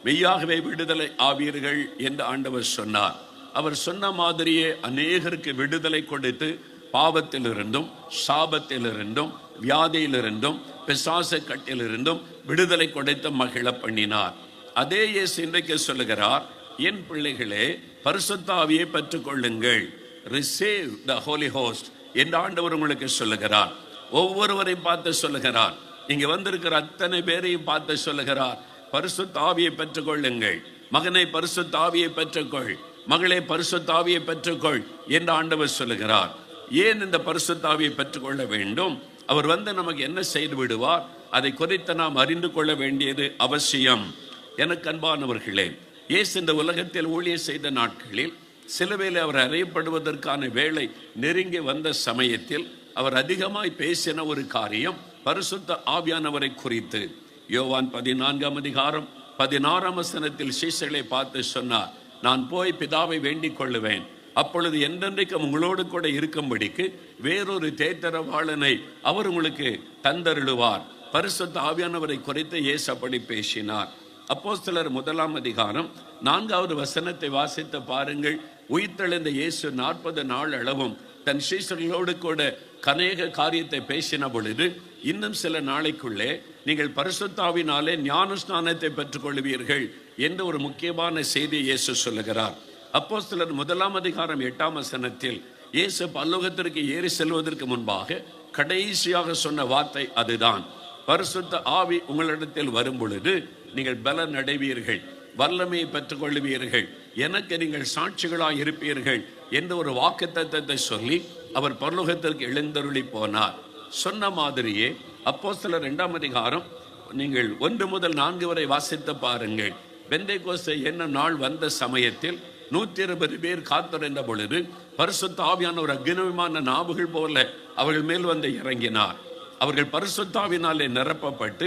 மெய்யாகவே விடுதலை ஆவீர்கள் என்று ஆண்டவர் சொன்னார். அவர் சொன்ன மாதிரியே அநேகருக்கு விடுதலை கொடுத்து பாவத்திலிருந்தும் சாபத்திலிருந்தும் வியாதியிலிருந்தும் பிசாசு கட்டிலிருந்தும் விடுதலை கொடுத்து மகிழ பண்ணினார். அதே இயேசு இன்றைக்கு சொல்லுகிறார், என் பிள்ளைகளே பரிசுத்த ஆவியை பெற்றுக்கொள்ளுங்கள், ரிசீவ் த ஹோலி ஹோஸ்ட் என்று ஆண்டவர் உங்களுக்கு சொல்லுகிறார். ஒவ்வொருவரையும் பார்த்து சொல்லுகிறார், இங்க வந்திருக்கிற அத்தனை பேரையும் பார்த்து சொல்லுகிறார், பரிசுத்த ஆவியை பெற்றுக்கொள்ளுங்கள். மகனை பரிசுத்த ஆவியை பெற்றுக்கொள், மகளே பரிசுத்த ஆவியை பெற்றுக்கொள் என்று ஆண்டவர் சொல்லுகிறார். ஏன் இந்த பரிசுத்த ஆவியை பெற்றுக்கொள்ள வேண்டும்? அவர் வந்து நமக்கு என்ன செய்து விடுவார், அதை குறித்து நாம் அறிந்து கொள்ள வேண்டியது அவசியம். எனக்கு அன்பானவர்களே, இயேசு இந்த உலகத்தில் ஊழியம் செய்த நாட்களில் சிலுவையில் அவர் அறையப்படுவதற்கான வேளை நெருங்கி வந்த சமயத்தில் அவர் அதிகமாய் பேசின ஒரு காரியம் பரிசுத்த ஆவியானவரை குறித்து. யோவான் 14:16 சீஷர்களை பார்த்து சொன்னார், நான் போய் பிதாவை வேண்டிக் கொள்ளுவேன், அப்பொழுது என்றென்றைக்கு உங்களோடு கூட இருக்கும்படிக்கு வேறொரு தேற்றரவாளனை அவர் உங்களுக்கு தந்தருளுவார். பரிசுத்த ஆவியானவரை குறித்து இயேசு அப்படி பேசினார். அப்போஸ்தலர் 1:4 வாசித்து பாருங்கள். உயிர்த்தெழுந்த இயேசு 40 நாள் அளவும் தன் சீஷர்களோடு கூட அநேக காரியத்தை பேசின பொழுது, இன்னும் சில நாளைக்குள்ளே நீங்கள் பரிசுத்த ஆவியினாலே ஞான ஸ்நானத்தை பெற்றுக்கொள்வீர்கள் என்று ஒரு முக்கியமான செய்தி இயேசு சொல்லுகிறார். அப்போஸ்தலர் 1:8 இயேசு பரலோகத்திற்கு ஏறி செல்வதற்கு முன்பாக கடைசியாக சொன்ன வார்த்தை அதுதான், பரிசுத்த ஆவி உங்களிடத்தில் வரும் பொழுது நீங்கள் பலன் அடைவீர்கள், வல்லமையை பெற்றுக்கொள்வீர்கள், எனக்கு நீங்கள் சாட்சிகளாக இருப்பீர்கள் என்று ஒரு வாக்குத்தத்தத்தை சொல்லி அவர் பரலோகத்திற்கு எழுந்தருளி போனார். சொன்ன மாதிரியே அப்போஸ்தலர் 2 நீங்கள் 1 முதல் 4 வரை வாசித்து பாருங்கள். பெந்தேகோஸ்தே என்ன நாள் வந்த சமயத்தில் 120 பேர் காத்திருந்த பொழுது பரிசுத்த ஆவியான ஒரு அக்னிமான நாவுகள் போல அவர்கள் மேல் வந்து இறங்கினார். அவர்கள் பரிசுத்த ஆவியினாலே நிரப்பப்பட்டு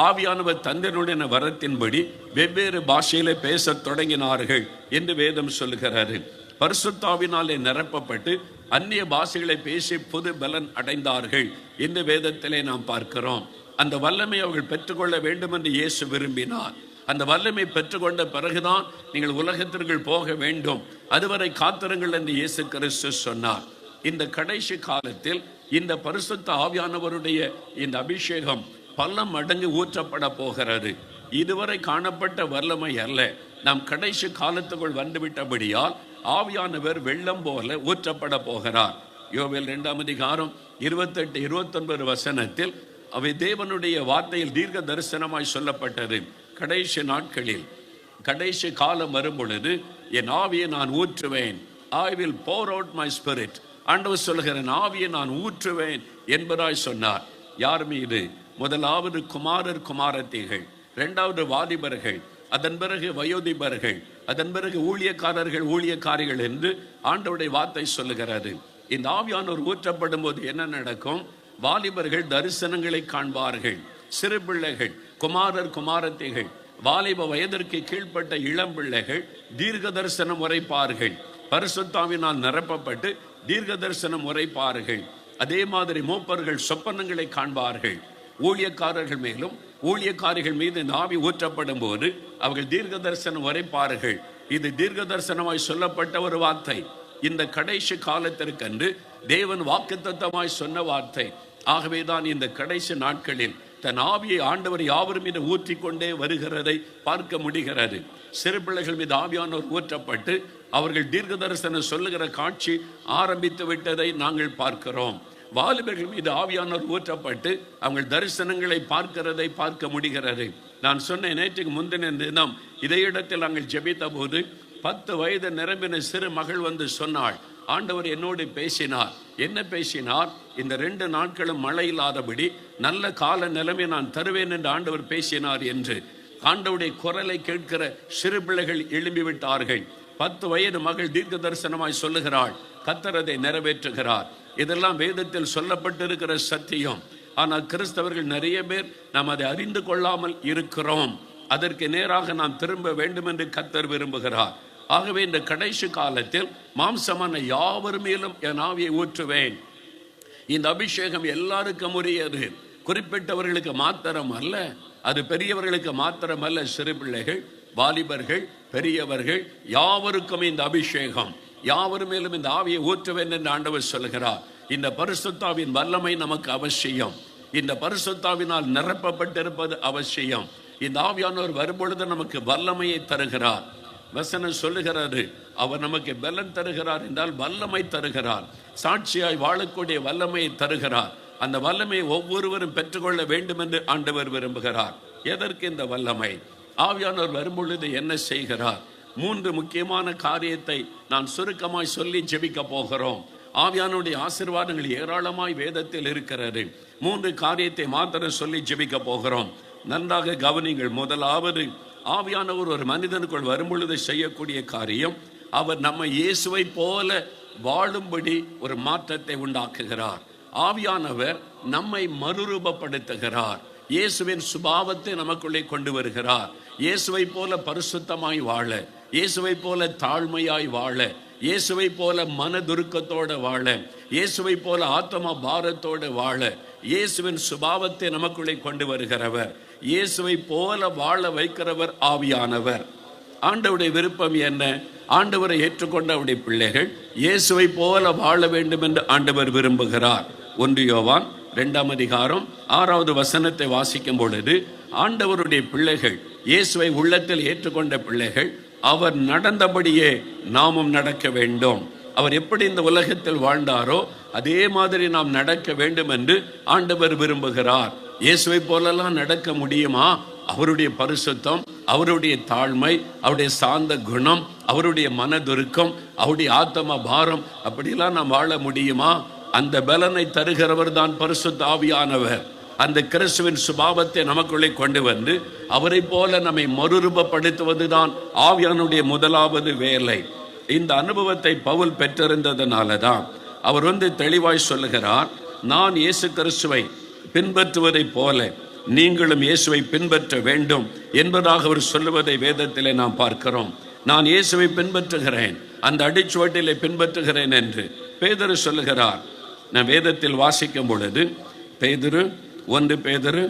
ஆவியானவர் தந்தனுடைய வரத்தின்படி வெவ்வேறு பாஷையில பேச தொடங்கினார்கள் என்று வேதம் சொல்லுகிறாரு. பரிசுத்த ஆவியினாலே நிரப்பப்பட்டு அந்நிய பாஷைகளை பேசி புது பலன் அடைந்தார்கள் என்று வேதத்திலே நாம் பார்க்கிறோம். அந்த வல்லமை அவர்கள் பெற்றுக்கொள்ள வேண்டும் என்று இயேசு விரும்பினார். அந்த வல்லமை பெற்றுக்கொண்ட பிறகுதான் நீங்கள் உலகத்திற்குள் போக வேண்டும், அதுவரை காத்திருங்கள் என்று இயேசு கிறிஸ்து சொன்னார். இந்த கடைசி காலத்தில் இந்த பரிசுத்த ஆவியானவருடைய இந்த அபிஷேகம் பல மடங்கு ஊற்றப்பட போகிறது. இதுவரை காணப்பட்ட வல்லமை அல்ல, நாம் கடைசி காலத்துக்குள் வந்துவிட்டபடியால் ஆவியானவர் வெள்ளம் போல ஊற்றப்பட போகிறார். யோவேல் 2:28-29 அவை தேவனுடைய வார்த்தையில் தீர்க்க தரிசனமாய் சொல்லப்பட்டது. கடைசி நாட்களில் கடைசி காலம் வரும் பொழுது என் ஆவியை நான் ஊற்றுவேன், I will pour out my spirit. ஆண்டவர் சொல்கிறேன், ஆவியை நான் ஊற்றுவேன் என்பதாய் சொன்னார். யார் மீது? முதலாவது குமாரர் குமாரத்திகள், 2வது வாலிபர்கள், அதன் பிறகு வயோதிபர்கள், அதன் பிறகு ஊழியக்காரர்கள் ஊழியக்காரிகள் என்று ஆண்டவருடைய வார்த்தை சொல்லுகிறது. இந்த ஆவியானவர் ஊற்றப்படும் போது என்ன நடக்கும்? வாலிபர்கள் தரிசனங்களை காண்பார்கள், சிறு பிள்ளைகள் குமாரர் குமாரத்திகள் வாலிப வயதிற்கு கீழ்ப்பட்ட இளம் பிள்ளைகள் தீர்க்க தரிசனம் உரைப்பார்கள், பரிசுத்த ஆவியினால் நிரப்பப்பட்டு தீர்க்க தரிசனம் உரைப்பார்கள். அதே மாதிரி மூப்பர்கள் சொப்பனங்களை காண்பார்கள். ஊழியக்காரர்கள் மேலும் ஊழியக்காரிகள் மீது இந்த ஆவி ஊற்றப்படும் போது அவர்கள் தீர்க்க தரிசனம் உரைப்பார்கள். இது தீர்க்க தரிசனமாய் சொல்லப்பட்ட ஒரு வார்த்தை. இந்த கடைசி காலத்திற்கென்று தேவன் வாக்குத்தத்தமாய் சொன்ன வார்த்தை. ஆகவேதான் இந்த கடைசி நாட்களில் தன் ஆவியை ஆண்டவர் யாவர் மீது ஊற்றி கொண்டே வருகிறதை பார்க்க முடிகிறது. சிறு பிள்ளைகள் மீது ஆவியானோர் ஊற்றப்பட்டு அவர்கள் தீர்க்க தரிசனம் சொல்லுகிற காட்சி ஆரம்பித்து விட்டதை நாங்கள் பார்க்கிறோம். வாலிபர்கள் மீது ஆவியானோர் ஊற்றப்பட்டு அவங்க தரிசனங்களை பார்க்கிறதை பார்க்க முடிகிறது. நான் சொன்ன நேற்றுக்கு முந்தின தினம் இதே இடத்தில் நாங்கள் ஜெபித்த போது 10 வயது நிரம்பின சிறு மகள் வந்து சொன்னாள், ஆண்டவர் என்னோடு பேசினார். என்ன பேசினார்? இந்த 2 நாட்களும் மழை இல்லாதபடி நல்ல கால நிலைமை நான் தருவேன் என்று ஆண்டவர் பேசினார் என்று. ஆண்டவருடைய குரலை கேட்கிற சிறு பிள்ளைகள் எழும்பிவிட்டார்கள். 10 வயது மகள் தீர்க்க தரிசனமாய் சொல்லுகிறாள், கர்த்தர் அதை நிறைவேற்றுகிறார். இதெல்லாம் வேதத்தில் சொல்லப்பட்டிருக்கிற சத்தியம். ஆனால் கிறிஸ்தவர்கள் நிறைய பேர் நாம் அதை அறிந்து கொள்ளாமல் இருக்கிறோம். அதற்கு நேராக நாம் திரும்ப வேண்டும் என்று கர்த்தர் விரும்புகிறார். ஆகவே இந்த கடைசி காலத்தில் மாம்சமான யாவர் மேலும் என் ஆவியை ஊற்றுவேன். இந்த அபிஷேகம் எல்லாருக்கும் உரியது, குறிப்பிட்டவர்களுக்கு மாத்திரம் அல்ல. அது பெரியவர்களுக்கு மாத்திரம் அல்ல. சிறு பிள்ளைகள் வாலிபர்கள், பெரியவர்கள் யாவருக்கும் இந்த அபிஷேகம், யாவர் மேலும் இந்த ஆவியை ஊற்றுவேன் என்று ஆண்டவர் சொல்கிறார். இந்த பரிசுத்தாவின் வல்லமை நமக்கு அவசியம். இந்த பரிசுத்தாவினால் நிரப்பப்பட்டிருப்பது அவசியம். இந்த ஆவியானவர் வரும்பொழுது நமக்கு வல்லமையை தருகிறார். வசனம் சொல்லுகிறாரு, அவர் நமக்கு பலன் தருகிறார் என்றால் வல்லமை தருகிறார். சாட்சியாய் வாழக்கூடிய வல்லமையை தருகிறார். அந்த வல்லமையை ஒவ்வொருவரும் பெற்றுக்கொள்ள வேண்டும் என்று ஆண்டவர் விரும்புகிறார். எதற்கு இந்த வல்லமை? ஆவியானவர் வரும்பொழுது என்ன செய்கிறார்? 3 முக்கியமான காரியத்தை நான் சுருக்கமாய் சொல்லி ஜெபிக்க போகிறோம். ஆவியானுடைய ஆசீர்வாதங்கள் ஏராளமாய் வேதத்தில் இருக்கிறது. 3 காரியத்தை மாத்திரம் சொல்லி ஜெபிக்க போகிறோம். நன்றாக கவனிங்கள். முதலாவது, ஆவியானவர் ஒரு மனிதனுக்குள் வரும்பொழுது செய்யக்கூடிய காரியம், அவர் நம்ம இயேசுவை போல வாழும்படி ஒரு மாற்றத்தை உண்டாக்குகிறார். ஆவியானவர் நம்மை மறுரூபப்படுத்துகிறார். இயேசுவின் சுபாவத்தை நமக்குள்ளே கொண்டு வருகிறார். இயேசுவை போல பரிசுத்தமாய் வாழ, இயேசுவை போல தாழ்மையாய் வாழ, இயேசுவை போல மனதுருக்கத்தோடு வாழ, இயேசுவை போல ஆத்ம பாரத்தோடு வாழ, இயேசுவின் சுபாவத்தை நமக்குள்ளே கொண்டு வருகிறவர், இயேசுவை போல வாழ வைக்கிறவர் ஆவியானவர். ஆண்டவருடைய விருப்பம் என்ன? ஆண்டவரை ஏற்றுக்கொண்ட அவருடைய பிள்ளைகள் இயேசுவை போல வாழ வேண்டும் என்று ஆண்டவர் விரும்புகிறார். 1 யோவான் 2ஆம் அதிகாரம் 6வது வசனத்தை வாசிக்கும் பொழுது, ஆண்டவருடைய பிள்ளைகள், இயேசுவை உள்ளத்தில் ஏற்றுக்கொண்ட பிள்ளைகள், அவர் நடந்தபடியே நாமும் நடக்க வேண்டும். அவர் எப்படி இந்த உலகத்தில் வாழ்ந்தாரோ அதே மாதிரி நாம் நடக்க வேண்டும் என்று ஆண்டவர் விரும்புகிறார். இயேசுவை போலெல்லாம் நடக்க முடியுமா? அவருடைய பரிசுத்தம், அவருடைய தாழ்மை, அவருடைய சாந்த குணம், அவருடைய மனதுருக்கம், அவருடைய ஆத்ம பாரம், அப்படிலாம் நாம் வாழ முடியுமா? அந்த பலனை தருகிறவர் தான் பரிசுத்த ஆவியானவர். அந்த கிறிஸ்துவின் சுபாவத்தை நமக்குள்ளே கொண்டு வந்து அவரை போல நம்மை மறுரூபப்படுத்துவது தான் ஆவியானுடைய முதலாவது வேலை. இந்த அனுபவத்தை பவுல் பெற்றிருந்ததனால தான் அவர் தெளிவாய் சொல்லுகிறார், நான் இயேசு கிறிஸ்துவை பின்பற்றுவதை போல நீங்களும் இயேசுவை பின்பற்ற வேண்டும் என்பதாக அவர் சொல்லுவதை வேதத்திலே நாம் பார்க்கிறோம். நான் இயேசுவை பின்பற்றுகிறேன், அந்த அடிச்சுவட்டிலே பின்பற்றுகிறேன் என்று பேதுரு சொல்லுகிறார். நான் வேதத்தில் வாசிக்கும் பொழுது பேதுரு 1 பேதுரு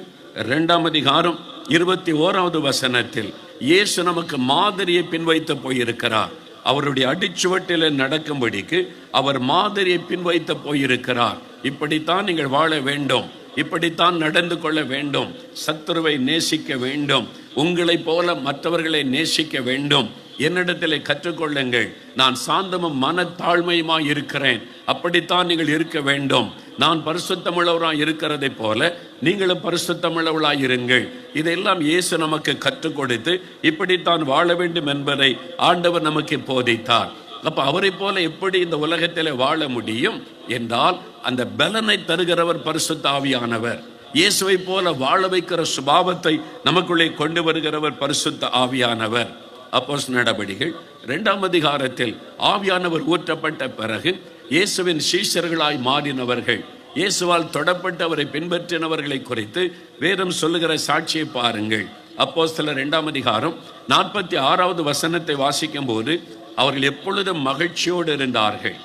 2ஆம் அதிகாரம் 21வது வசனத்தில் இயேசு நமக்கு மாதிரியை பின்வைத்து போயிருக்கிறார். அவருடைய அடிச்சுவட்டில் நடக்கும்படிக்கு அவர் மாதிரியை பின்வைத்து போயிருக்கிறார். இப்படித்தான் நீங்கள் வாழ வேண்டும், இப்படித்தான் நடந்து கொள்ள வேண்டும், சத்துருவை நேசிக்க வேண்டும், உங்களை போல மற்றவர்களை நேசிக்க வேண்டும், என்னிடத்தில் கற்றுக்கொள்ளுங்கள், நான் சாந்தமும் மனத்தாழ்மையுமாய் இருக்கிறேன், அப்படித்தான் நீங்கள் இருக்க வேண்டும், நான் பரிசுத்தமுள்ளவராய் இருக்கிறதை போல நீங்களும் பரிசுத்தமுள்ளவர்களாய் இருங்கள். இதெல்லாம் இயேசு நமக்கு கற்றுக் கொடுத்து இப்படித்தான் வாழ வேண்டும் என்பதை ஆண்டவர் நமக்கு போதித்தார். அப்ப அவரை போல எப்படி இந்த உலகத்தில் வாழ முடியும் என்றால், அந்த பலனை தருகிறவர் பரிசுத்த ஆவியானவர். இயேசுவை போல வாழ வைக்கிற சுபாவத்தை நமக்குள்ளே கொண்டு வருகிறவர் பரிசுத்த ஆவியானவர். அப்போஸ்தலர் நடபடிகள் 2ஆம் அதிகாரத்தில் ஆவியானவர் ஊற்றப்பட்ட பிறகு இயேசுவின் சீஷர்களாய் மாறினவர்கள், இயேசுவால் தொடப்பட்டு அவரை பின்பற்றினவர்களை குறித்து வேதம் சொல்லுகிற சாட்சியை பாருங்கள். அப்போஸ்தலர் 2ஆம் அதிகாரம் 46வது வசனத்தை வாசிக்கும் போது, அவர்கள் எப்பொழுதும் மகிழ்ச்சியோடு இருந்தார்கள்.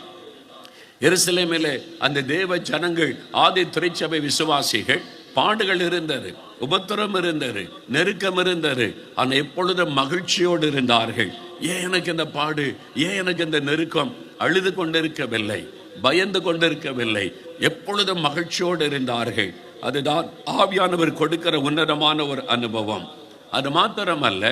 எருசலேமிலே அந்த தேவ ஜனங்கள், ஆதி திருச்சபை விசுவாசிகள், பாடுகள் இருந்தது, உபத்திரம் இருந்தது, நெருக்கம் இருந்தது, ஆனால் எப்பொழுதும் மகிழ்ச்சியோடு இருந்தார்கள். ஏன் எனக்கு இந்த பாடு, ஏன் எனக்கு இந்த நெருக்கம்? அழுது கொண்டிருக்கவில்லை, பயந்து கொண்டிருக்கவில்லை, எப்பொழுதும் மகிழ்ச்சியோடு இருந்தார்கள். அதுதான் ஆவியானவர் கொடுக்கிற உன்னதமான ஒரு அனுபவம். அது மாத்திரமல்ல,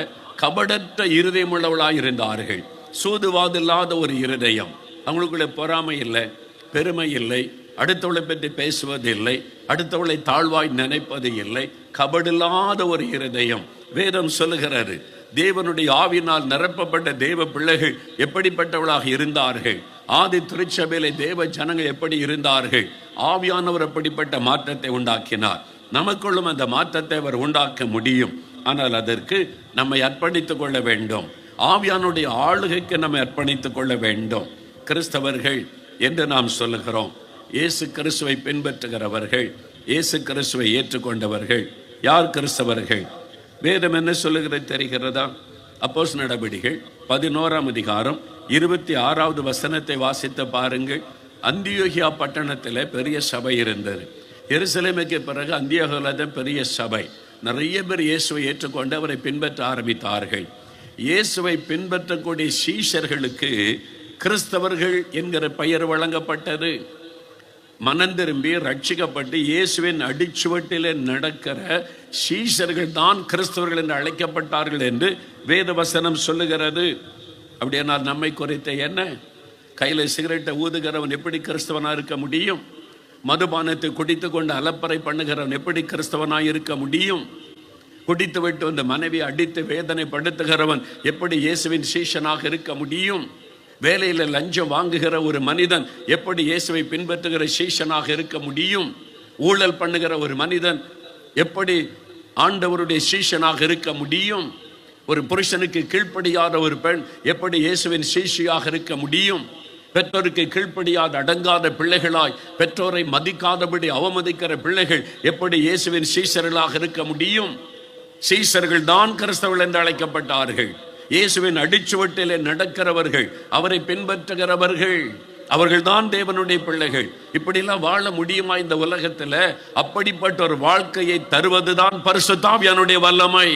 கபடற்ற இருதயம் உள்ளவளாய் இருந்தார்கள். சூதுவாதில்லாத ஒரு இருதயம், அவங்களுக்குள்ள பொறாமை இல்லை, பெருமை இல்லை, அடுத்தவளை பற்றி பேசுவதில்லை, அடுத்தவளை தாழ்வாய் நினைப்பது இல்லை, கபடில்லாத ஒரு இருதயம். வேதம் சொல்லுகிறது, தேவனுடைய ஆவியினால் நிரப்பப்பட்ட தேவ பிள்ளைகள் எப்படிப்பட்டவளாக இருந்தார்கள், ஆதி திருச்சபையிலே தேவ ஜனங்கள் எப்படி இருந்தார்கள். ஆவியானவர் அப்படிப்பட்ட மாற்றத்தை உண்டாக்கினார். நமக்குள்ளும் அந்த மாற்றத்தை அவர் உண்டாக்க முடியும். ஆனால் அதற்கு நம்மை அர்ப்பணித்துக் கொள்ள வேண்டும். ஆவியானுடைய ஆளுகைக்கு நம்மை அர்ப்பணித்துக் கொள்ள வேண்டும். கிறிஸ்தவர்கள் என்று நாம் சொல்லுகிறோம். இயேசு கிறிஸ்துவை பின்பற்றுகிறவர்கள், இயேசு கிறிஸ்துவை ஏற்றுக்கொண்டவர்கள். யார் கிறிஸ்தவர்கள்? வேதம் என்ன சொல்லுகிறது தெரிகிறதா? அப்போஸ்தலர் நடபடிகள் 11ஆம் அதிகாரம் 26வது வசனத்தை வாசித்து பாருங்கள். அந்தியோகியா பட்டணத்தில் பெரிய சபை இருந்தது. எருசலேமுக்கு பிறகு அந்தியோகியாவில் பெரிய சபை, நிறைய பேர் இயேசுவை ஏற்றுக்கொண்டு அவரை பின்பற்ற ஆரம்பித்தார்கள். இயேசுவை பின்பற்றக்கூடிய சீஷர்களுக்கு கிறிஸ்தவர்கள் என்கிற பெயர் வழங்கப்பட்டது. மனம் திரும்பி ரட்சிக்கப்பட்டு இயேசுவின் அடிச்சுவட்டிலே நடக்கிற சீஷர்கள் தான் கிறிஸ்தவர்கள் என்று அழைக்கப்பட்டார்கள் என்று வேத வசனம் சொல்லுகிறது. அப்படின்னா நம்மை குறித்த என்ன? கையில் சிகரெட்டை ஊதுகிறவன் எப்படி கிறிஸ்தவனா இருக்க முடியும்? மதுபானத்தை குடித்து கொண்டு அலப்பறை பண்ணுகிறவன் எப்படி கிறிஸ்தவனாய் இருக்க முடியும்? குடித்து விட்டு வந்து மனைவி அடித்து வேதனைப்படுத்துகிறவன் எப்படி இயேசுவின் சீஷனாக இருக்க முடியும்? வேலையில் லஞ்சம் வாங்குகிற ஒரு மனிதன் எப்படி இயேசுவை பின்பற்றுகிற சீஷனாக இருக்க முடியும்? ஊழல் பண்ணுகிற ஒரு மனிதன் எப்படி ஆண்டவருடைய சீஷனாக இருக்க முடியும்? ஒரு புருஷனுக்கு கீழ்ப்படியாத ஒரு பெண் எப்படி இயேசுவின் சீஷியாக இருக்க முடியும்? பெற்றோருக்கு கீழ்ப்படியாத அடங்காத பிள்ளைகளாய், பெற்றோரை மதிக்காதபடி அவமதிக்கிற பிள்ளைகள் எப்படி இயேசுவின் சீஷர்களாக இருக்க முடியும்? சீஷர்கள் தான் கிறிஸ்தவர்கள் என்று அழைக்கப்பட்டார்கள். இயேசுவின் அடிச்சுவட்டிலே நடக்கிறவர்கள், அவரை பின்பற்றுகிறவர்கள், அவர்கள் தான் தேவனுடைய பிள்ளைகள். இப்படிலாம் வாழ முடியுமா இந்த உலகத்தில்? அப்படிப்பட்ட ஒரு வாழ்க்கையை தருவதுதான் பரிசுத்த ஆவியானுடைய வல்லமை.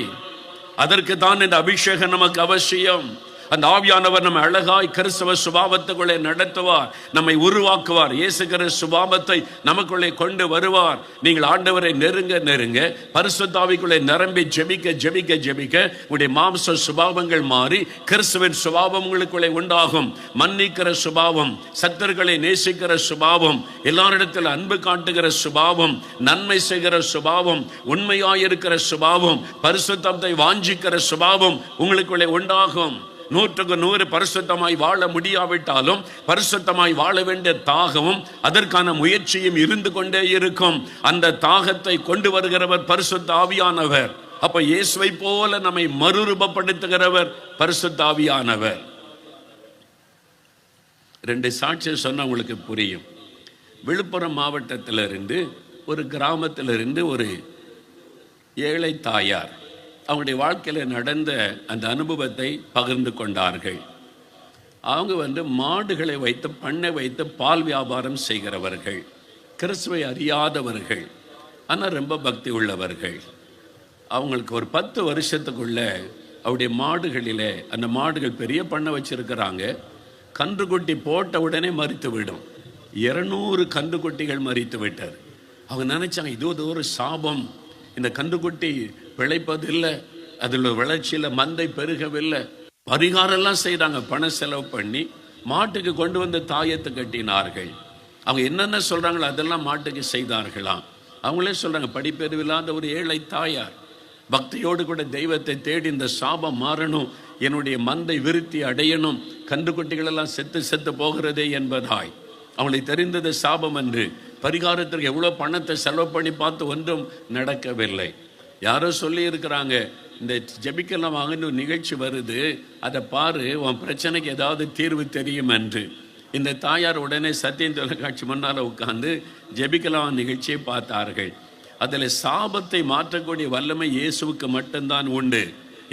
அதற்கு தான் இந்த அபிஷேகம் நமக்கு அவசியம். அந்த ஆவியானவர் நம்ம அழகாய் கிறிஸ்தவ சுபாவத்துக்குள்ளே நடத்துவார், நம்மை உருவாக்குவார், இயேசு கிறிஸ்து சுபாவத்தை நமக்குள்ளே கொண்டு வருவார். நீங்கள் ஆண்டவரை நெருங்க நெருங்க, பரிசுத்த ஆவிக்குள்ளே நிரம்பி ஜெபிக்க ஜெபிக்க ஜெபிக்க உங்களுடைய மாம்ச சுபாவங்கள் மாறி கிறிஸ்துவின் சுபாவம் உங்களுக்குள்ளே உண்டாகும். மன்னிக்கிற சுபாவம், சத்துருக்களை நேசிக்கிற சுபாவம், எல்லாரிடத்தில் அன்பு காட்டுகிற சுபாவம், நன்மை செய்கிற சுபாவம், உண்மையாயிருக்கிற சுபாவம், பரிசுத்தத்தை வாஞ்சிக்கிற சுபாவம் உங்களுக்குள்ளே உண்டாகும். 100% பரிசுத்தமாய் வாழ முடியாவிட்டாலும் பரிசுத்தமாய் வாழ வேண்டிய தாகமும் அதற்கான முயற்சியும் இருந்து கொண்டே இருக்கும். அந்த தாகத்தை கொண்டு வருகிறவர் பரிசுத்த ஆவியானவர். அப்ப இயேசுவை போல நம்மை மறுரூபப்படுத்துகிறவர் பரிசுத்த ஆவியானவர். 2 சாட்சியம் சொன்னா உங்களுக்கு புரியும். விழுப்புரம் மாவட்டத்திலிருந்து ஒரு கிராமத்திலிருந்து ஒரு ஏழை தாயார் அவங்களுடைய வாழ்க்கையில் நடந்த அந்த அனுபவத்தை பகிர்ந்து கொண்டார்கள். அவங்க மாடுகளை வைத்து பண்ணை வைத்து பால் வியாபாரம் செய்கிறவர்கள், கிறிஸ்துவை அறியாதவர்கள், ஆனால் ரொம்ப பக்தி உள்ளவர்கள். அவங்களுக்கு ஒரு 10 வருஷத்துக்குள்ள அவருடைய மாடுகளிலே, அந்த மாடுகள் பெரிய பண்ணை வச்சிருக்கிறாங்க, கன்றுக்குட்டி போட்ட உடனே மரித்து விடும். 200 கன்றுக்குட்டிகள் மரித்து விட்டார். அவங்க நினைச்சாங்க இது ஒரு சாபம், இந்த கன்றுக்குட்டி பிழைப்பதில்லை, அதில் வளர்ச்சியில் மந்தை பெருகவில்லை. பரிகாரம்லாம் செய்கிறாங்க, பண செலவு பண்ணி மாட்டுக்கு கொண்டு வந்து தாயத்தை கட்டினார்கள். அவங்க என்னென்ன சொல்கிறாங்களோ அதெல்லாம் மாட்டுக்கு செய்தார்களாம். அவங்களே சொல்கிறாங்க, படிப்பறிவில்லாத ஒரு ஏழை தாயார் பக்தியோடு கூட தெய்வத்தை தேடி இந்த சாபம் மாறணும், என்னுடைய மந்தை விருத்தி அடையணும், கன்றுக்குட்டிகளெல்லாம் செத்து செத்து போகிறதே என்பதாய் அவங்களுக்கு தெரிந்தது சாபம் என்று. பரிகாரத்திற்கு எவ்வளோ பணத்தை செலவு பண்ணி பார்த்து ஒன்றும் நடக்கவில்லை. யாரோ சொல்லி இருக்கிறாங்க, இந்த ஜெபிக்கலாம் வாங்கின ஒரு நிகழ்ச்சி வருது, அதை பாரு, உன் பிரச்சனைக்கு ஏதாவது தீர்வு தெரியும் என்று. இந்த தாயார் உடனே சத்தியம் தொலைக்காட்சி முன்னால் உட்கார்ந்து ஜெபிக்கலாம் நிகழ்ச்சியை பார்த்தார்கள். அதில் சாபத்தை மாற்றக்கூடிய வல்லமை இயேசுவுக்கு மட்டும்தான் உண்டு.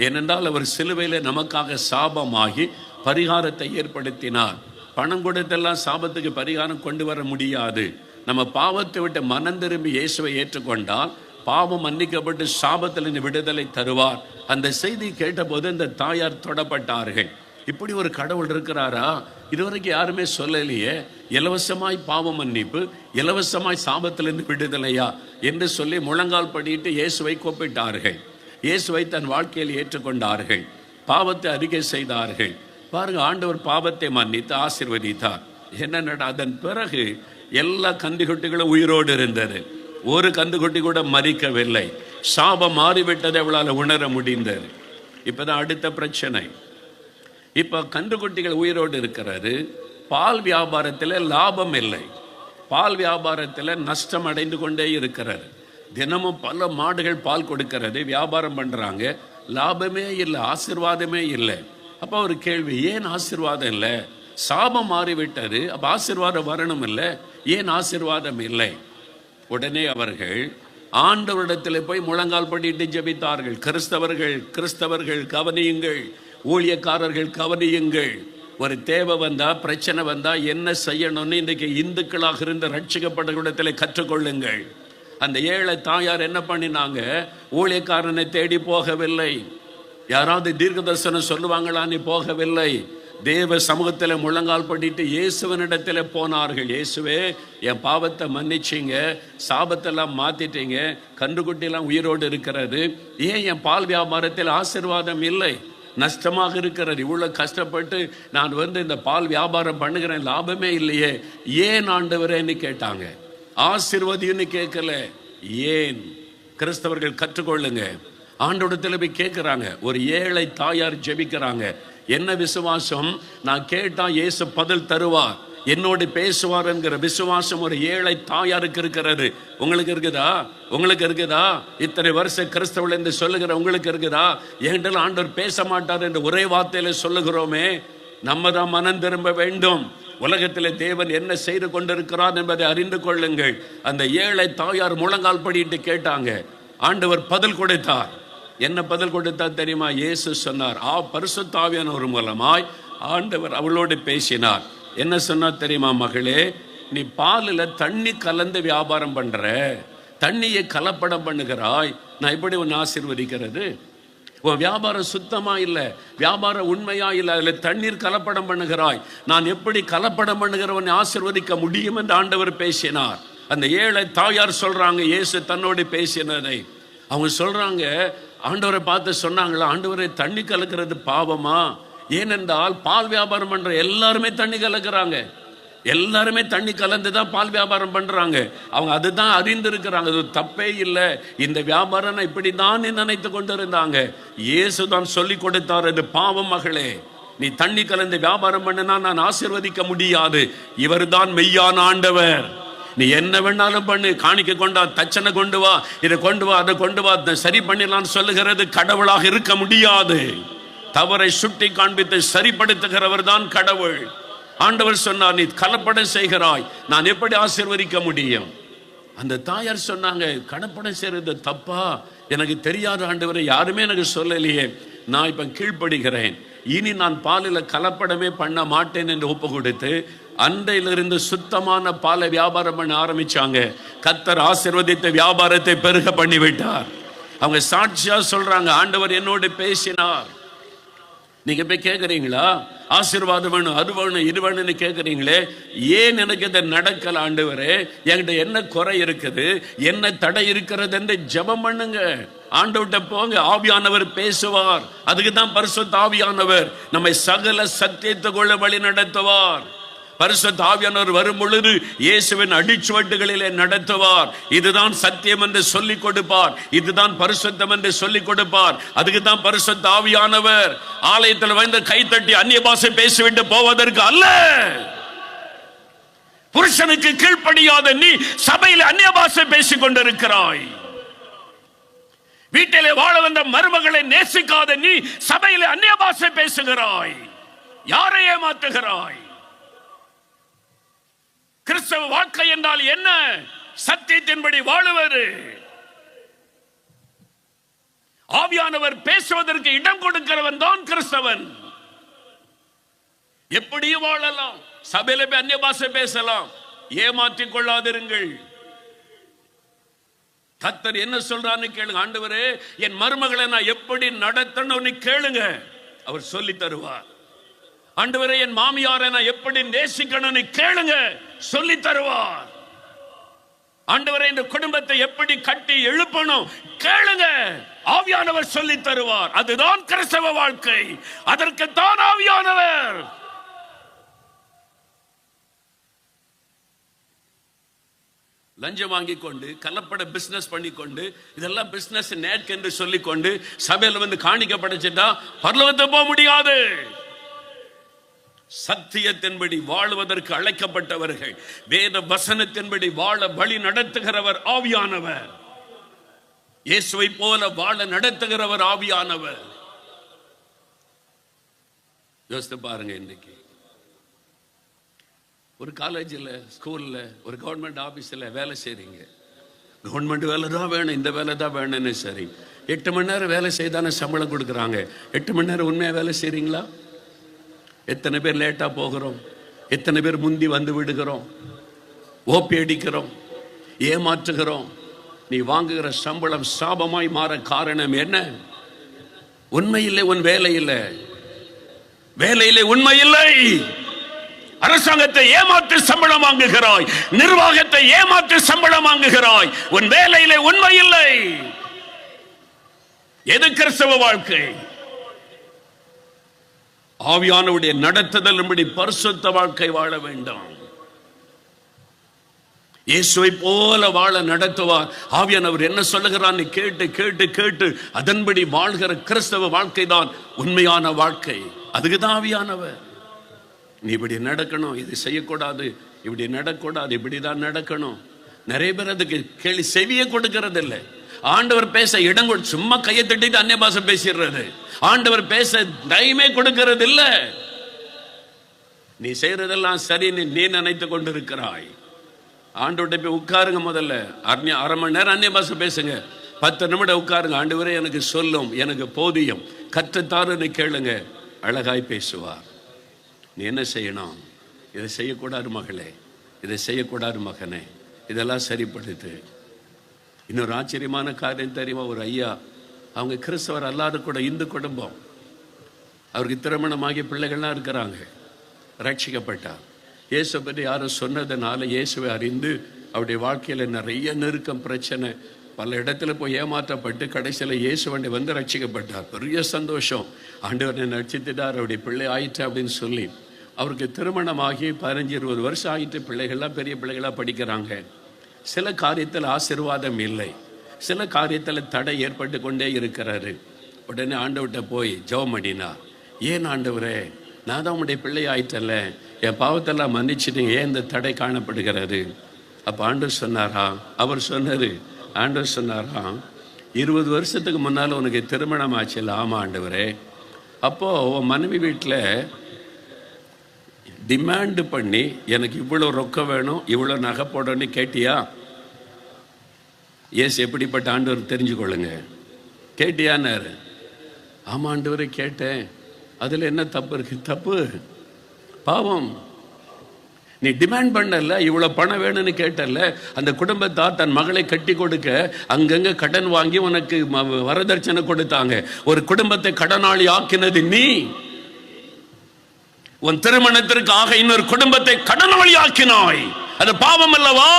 ஏனென்றால் அவர் சிலுவையில் நமக்காக சாபமாகி பரிகாரத்தை ஏற்படுத்தினார். பணம் கொடுத்தெல்லாம் சாபத்துக்கு பரிகாரம் கொண்டு வர முடியாது. நம்ம பாவத்தை விட்டு மனம் திரும்பி இயேசுவை ஏற்றுக்கொண்டால் பாவம் மன்னிக்கப்பட்டு சாபத்திலிருந்து விடுதலை தருவார். அந்த செய்தி கேட்டபோது இந்த தாயார் தொடப்பட்டார்கள். இப்படி ஒரு கடவுள் இருக்கிறாரா? இதுவரைக்கும் யாருமே சொல்லலையே. இலவசமாய் பாவம் மன்னிப்பு, இலவசமாய் சாபத்திலிருந்து விடுதலையா என்று சொல்லி முழங்கால் படிட்டு இயேசுவை கூப்பிட்டார்கள். இயேசுவை தன் வாழ்க்கையில் ஏற்றுக்கொண்டார்கள், பாவத்தை அறிக்கை செய்தார்கள். பாருங்க, ஆண்டவர் பாவத்தை மன்னித்து ஆசீர்வதித்தார். என்ன அதன் பிறகு எல்லா கன்றுக்குட்டிகளும் உயிரோடு இருந்தது, ஒரு கன்றுக்குட்டி கூட மரிக்கவில்லை. சாபம் மாறிவிட்டதை அவளால் உணர முடிந்தது. இப்போதான் அடுத்த பிரச்சனை. இப்போ கன்றுக்குட்டிகள் உயிரோடு இருக்கிறாரு, பால் வியாபாரத்தில் லாபம் இல்லை, பால் வியாபாரத்தில் நஷ்டம் அடைந்து கொண்டே இருக்கிறார். தினமும் பல மாடுகள் பால் கொடுக்கிறது, வியாபாரம் பண்ணுறாங்க, லாபமே இல்லை, ஆசீர்வாதமே இல்லை. அப்போ ஒரு கேள்வி, ஏன் ஆசீர்வாதம் இல்லை? சாபம் மாறிவிட்டாரு, அப்போ ஆசீர்வாதம் வரணும் இல்லை, ஏன் ஆசீர்வாதம் இல்லை? உடனே அவர்கள் ஆண்டவரிடத்தில் போய் முழங்கால் படிட்டு ஜெபித்தார்கள். கிறிஸ்தவர்கள் கவனியுங்கள், ஊழியக்காரர்கள் கவனியுங்கள். ஒரு தேவை வந்தா, பிரச்சனை வந்தா என்ன செய்யணும்னு இன்றைக்கு இந்துக்களாக இருந்து ரட்சிக்கப்பட்ட கற்றுக்கொள்ளுங்கள். அந்த ஏழை தாயார் என்ன பண்ணினாங்க? ஊழியக்காரனை தேடி போகவில்லை, யாராவது தீர்க்க தரிசனம் சொல்லுவாங்களா? நீ போகவில்லை. தேவ சமூகத்தில் முழங்கால் படிட்டு இயேசுவனிடத்தில் போனார்கள். இயேசுவே, என் பாவத்தை மன்னிச்சிங்க, சாபத்தெல்லாம் மாத்திட்டீங்க, கன்றுக்குட்டிலாம் உயிரோடு இருக்கிறது, ஏன் என் பால் வியாபாரத்தில் ஆசீர்வாதம் இல்லை? நஷ்டமாக இருக்கிறது. இவ்வளோ கஷ்டப்பட்டு நான் இந்த பால் வியாபாரம் பண்ணுகிறேன், லாபமே இல்லையே, ஏன் ஆண்டவரேன்னு கேட்டாங்க. ஆசீர்வதின்னு கேட்கல. ஏன்? கிறிஸ்தவர்கள் கற்றுக்கொள்ளுங்க. ஆண்டவரிடத்தில் போய் கேட்குறாங்க. ஒரு ஏழை தாயார் ஜெபிக்கிறாங்க. என்ன விசுவாசம்? நான் கேட்டா இயேசு பதில் தருவார், என்னோடு பேசுவார் என்கிற விசுவாசம் ஒரு ஏழை தாயாருக்கு இருக்கிறது. உங்களுக்கு இருக்குதா? உங்களுக்கு இருக்குதா? இத்தனை வருஷம் கிறிஸ்தவர்கள் என்று சொல்லுகிற உங்களுக்கு இருக்குதா? என்கிட்ட ஆண்டவர் பேச மாட்டார் என்று ஒரே வார்த்தையில சொல்லுகிறோமே. நம்ம தான் மனம் திரும்ப வேண்டும். உலகத்தில் தேவன் என்ன செய்து கொண்டிருக்கிறார் என்பதை அறிந்து கொள்ளுங்கள். அந்த ஏழை தாயார் முழங்கால் படிட்டு கேட்டாங்க. ஆண்டவர் பதில் கொடுத்தார். என்ன பதில் கொடுத்தார் தெரியுமா? இயேசு சொன்னார், பரிசுத்த ஆவியானவர் மூலமாய் ஆண்டவர் அவளோடு பேசினார். என்ன சொன்னார் தெரியுமா? மகளே, நீ பாலில் தண்ணி கலந்து வியாபாரம் பண்ற, தண்ணியை கலப்படம் பண்ணுகிறாய், நான் எப்படி உன்னை ஆசீர்வதிக்கிறது? உன் வியாபாரம் சுத்தமா இல்லை, வியாபாரம் உண்மையா இல்லை, அதில் தண்ணீர் கலப்படம் பண்ணுகிறாய், நான் எப்படி கலப்படம் பண்ணுகிறவனை ஆசீர்வதிக்க முடியும் என்று ஆண்டவர் பேசினார். அந்த ஏழை தாயார் சொல்றாங்க, இயேசு தன்னோடு பேசினதை. அவங்க சொல்றாங்க, ஆண்டவரை பார்த்து சொன்னாங்களா, ஆண்டவரை தண்ணி கலக்கிறது பாவமா? ஏனென்றால் பால் வியாபாரம் பண்ற எல்லாருமே தண்ணி கலக்கிறாங்க, எல்லாருமே தண்ணி கலந்து தான் பால் வியாபாரம் பண்றாங்க. அவங்க அதுதான் அறிந்திருக்கிறாங்க, அது தப்பே இல்லை. இந்த வியாபாரம் இப்படி தான் நினைத்து கொண்டிருந்தாங்க. இயேசு தான் சொல்லி கொடுத்தார், அது பாவம் மகளே, நீ தண்ணி கலந்து வியாபாரம் பண்ணினா நான் ஆசீர்வதிக்க முடியாது. இவர் தான் மெய்யான ஆண்டவர். நீ என்ன வேணாலும் பண்ணு, காணிக்க கொண்டா, தச்சனை கொண்டு வா, இதை கொண்டு வா, அதை கொண்டு வா, சரி பண்ணிடலான்னு சொல்லுகிறது கடவுளாக இருக்க முடியாது. தவறை சுட்டி காண்பித்து சரிப்படுத்துகிறவர் தான் கடவுள். ஆண்டவர் சொன்னார், நீ கலப்படம் செய்கிறாய், நான் எப்படி ஆசீர்வதிக்க முடியும்? அந்த தாயார் சொன்னாங்க, கலப்படம் செய்யறது தப்பா? எனக்கு தெரியாத ஆண்டவரை, யாருமே எனக்கு சொல்லலையே, நான் இப்ப கீழ்ப்படுகிறேன், இனி நான் பாலில் கலப்படமே பண்ண மாட்டேன் என்று ஒப்பு கொடுத்து அன்றையிலிருந்து சுத்தமான பாலை வியாபாரம் பண்ண ஆரம்பிச்சாங்க. கர்த்தர் ஆசீர்வதித்த வியாபாரத்தை பெருக பண்ணி விட்டார். அவங்க சாட்சியா சொல்றாங்க, ஆண்டவர் என்னோடு பேசினார். நீங்க போய் கேட்குறீங்களா? ஆசீர்வாதம் வேணும், அது வேணும், இது வேணும்னு கேட்குறீங்களே, ஏன் எனக்கு இதை நடக்கல ஆண்டவரே? என்கிட்ட என்ன குறை இருக்குது, என்ன தடை இருக்கிறது என்று ஜெபம் பண்ணுங்க. ஆண்டவர்கிட்ட போங்க, ஆவியானவர் பேசுவார். அதுக்கு தான் பரிசுத்த ஆவியானவர் நம்மை சகல சத்தியத்துக்குள்ள வழி நடத்துவார். பரிசுத்த ஆவியானவர் வரும் பொழுது இயேசுவின் அடிச்சுவட்டுகளிலே நடத்துவார். இதுதான் சத்தியம் என்று சொல்லிக் கொடுப்பார், இதுதான் பரிசுத்தம் என்று சொல்லிக் கொடுப்பார். அதுக்கு தான் பரிசுத்த ஆவியானவர். ஆலயத்தில் வந்து கைத்தட்டி அந்நிய பாஷை பேசிவிட்டு போவதற்கு அல்ல. புருஷனுக்கு கீழ்ப்படியாத நீ சபையில் அந்நிய பாஷை பேசிக் கொண்டிருக்கிறாய். வீட்டிலே வாழ வந்த மருமகளை நேசிக்காத நீ சபையிலே அந்நிய பாஷை பேசுகிறாய். யாரை ஏமாற்றுகிறாய்? கிறிஸ்தவ வாழ்க்கை என்றால் என்ன? சத்தியத்தின்படி வாழுவது. ஆவியானவர் பேசுவதற்கு இடம் கொடுக்கிறவன் தான் கிறிஸ்தவன். எப்படி வாழலாம்? சபையில அந்நிய பாஷை பேசலாம், ஏமாற்றிக் கொள்ளாதிருங்கள். கர்த்தர் என்ன சொல்றான்னு கேளுங்க. ஆண்டவரே, என் மருமகளை நான் எப்படி நடத்தணும்னு கேளுங்க, அவர் சொல்லி தருவார். ஆண்டவரே, என் மாமியாரை நான் எப்படி நேசிக்கணும்னு கேளுங்க, சொல்லி தருவார். ஆண்டவரே, இந்த குடும்பத்தை எப்படி கட்டி எழுப்பணும் கேளுங்க, ஆவியானவர் சொல்லி தருவார். அதுதான் கிறிஸ்தவ வாழ்க்கை. அதற்கு தான் ஆவியானவர். லஞ்சம் வாங்கி கொண்டு கலப்பட பிசினஸ் பண்ணி கொண்டு இதெல்லாம் பிசினஸ் நேக் என்று சொல்லி கொண்டு சபையில் வந்து காணிக்க படைச்சிட்டா பரலோகத்தை போக முடியாது. சத்தியத்தின்படி வாழுவதற்கு அழைக்கப்பட்டவர்கள், வேத வசனத்தின்படி வாழ வழி நடத்துகிறவர் ஆவியானவர். இயேசுவை போல வாழ நடத்துகிறவர் ஆவியானவர். யோசித்து பாருங்க, இன்னைக்கு ஒரு காலேஜில், ஸ்கூலில், ஒரு கவர்மெண்ட் ஆஃபீஸில் வேலை செய்கிறீங்க. கவர்மெண்ட் வேலை தான் வேணும், இந்த வேலை தான் வேணும்னு சரி, 8 மணி நேரம் வேலை செய்தானே சம்பளம் கொடுக்குறாங்க. 8 மணி நேரம் உண்மையாக வேலை செய்கிறீங்களா? எத்தனை பேர் லேட்டாக போகிறோம், எத்தனை பேர் முந்தி வந்து விடுகிறோம், ஓப்பி அடிக்கிறோம், ஏமாற்றுகிறோம். நீ வாங்குகிற சம்பளம் சாபமாய் மாற காரணம் என்ன? உண்மை இல்லை உன் வேலையில், வேலையிலே உண்மை இல்லை. அரசாங்கத்தை ஏமாற்றி சம்பளம் வாங்குகிறாய், நிர்வாகத்தை ஏமாற்றி சம்பளம் வாங்குகிறாய், உன் வேலையிலே உண்மை இல்லை. எது கிறிஸ்தவ வாழ்க்கை? ஆவியானவருடைய நடத்துதலின்படி பரிசுத்த வாழ்க்கை வாழ வேண்டும். இயேசுவை போல வாழ நடத்துவார். ஆவியானவர் என்ன சொல்லுகிறான்னு கேட்டு கேட்டு கேட்டு அதன்படி வாழ்கிற கிறிஸ்தவ வாழ்க்கை தான் உண்மையான வாழ்க்கை. அதுக்குதான் ஆவியானவர் நீ இப்படி நடக்கணும், இது செய்யக்கூடாது, இப்படி நடக்கூடாது, இப்படிதான் நடக்கணும். நிறைய பேர் அதுக்கு கேள்வி செவியை கொடுக்கறது இல்லை. ஆண்டவர் பேச இடம் சும்மா கையை தட்டிட்டு அந்நிய பாஷை பேசிடுறது. ஆண்டவர் பேச டைமே கொடுக்கிறது இல்ல. நீ செய்யறதெல்லாம் சரி நீ நினைத்து கொண்டிருக்கிறாய். ஆண்டவர்கிட்ட போய் உட்காருங்க, முதல்ல அரை மணி நேரம் அந்நிய பாஷை பேசுங்க, 10 நிமிடம் உட்காருங்க. ஆண்டவரே எனக்கு சொல்லும், எனக்கு போதியம், கற்றுத்தாருன்னு கேளுங்க. அழகாய் பேசுவார். நீ என்ன செய்யணும்? இதை செய்யக்கூடாது மகளே, இதை செய்யக்கூடாது மகனே, இதெல்லாம் சரிப்படுத்து. இன்னொரு ஆச்சரியமான காரியம் தெரியுமா? ஒரு ஐயா, அவங்க கிறிஸ்தவர் அல்லாத கூட இந்து குடும்பம், அவருக்கு திருமணமாகிய பிள்ளைகள்லாம் இருக்கிறாங்க, ரட்சிக்கப்பட்டார். இயேசுவை பற்றி யாரும் சொன்னதுனால இயேசுவை அறிந்து அவருடைய வாழ்க்கையில் நிறைய நெருக்கம், பிரச்சனை, பல இடத்துல போய் ஏமாற்றப்பட்டு கடைசியில் இயேசுவண்டை வந்து ரட்சிக்கப்பட்டார். பெரிய சந்தோஷம், ஆண்டவர் என்னை ரட்சித்துட்டார், அவருடைய பிள்ளை ஆயிற்று அப்படின்னு சொல்லி. அவருக்கு திருமணமாகி 15-20 வருஷம் ஆகிட்டு, பிள்ளைகள்லாம் பெரிய பிள்ளைகளாக படிக்கிறாங்க. சில காரியத்தில் ஆசீர்வாதம் இல்லை, சில காரியத்தில் தடை ஏற்பட்டு கொண்டே இருக்கிறாரு. உடனே ஆண்டவர்கிட்ட போய் ஜெபம் பண்ணினார். ஏன் ஆண்டவரே, நான் தான் உங்களுடைய பிள்ளை ஆயிட்டல்ல, என் பாவத்தெல்லாம் மன்னிச்சுட்டீங்க, ஏன் இந்த தடை காணப்படுகிறது? அப்போ ஆண்டவர் சொன்னாரா, ஆண்டவர் சொன்னாரா, 20 வருஷத்துக்கு முன்னால் உனக்கு திருமணம் ஆச்சுல்ல? ஆமாம் ஆண்டவரே. அப்போது உன் மனைவி வீட்டில் டிமாண்டு பண்ணி எனக்கு இவ்வளோ ரொக்கம் வேணும், இவ்வளோ நகை போடணும்னு கேட்டியா? ஏசு எப்படிப்பட்ட ஆண்டவர் தெரிஞ்சுக்கொள்ளுங்க. கேட்டியான்னாரு. ஆமாம் ஆண்டவரை கேட்டேன். அதில் என்ன தப்பு இருக்கு? தப்பு, பாவம். நீ டிமாண்ட் பண்ணல, இவ்வளோ பணம் வேணும்னு கேட்டல. அந்த குடும்பத்தார் தன் மகளை கட்டி கொடுக்க அங்கங்கே கடன் வாங்கி உனக்கு வரதட்சணை கொடுத்தாங்க. ஒரு குடும்பத்தை கடனாளி ஆக்கினது நீ. உன் திருமணத்திற்காக இன்னொரு குடும்பத்தை கடனாளி ஆக்கினாய். அது பாவம் அல்லவா?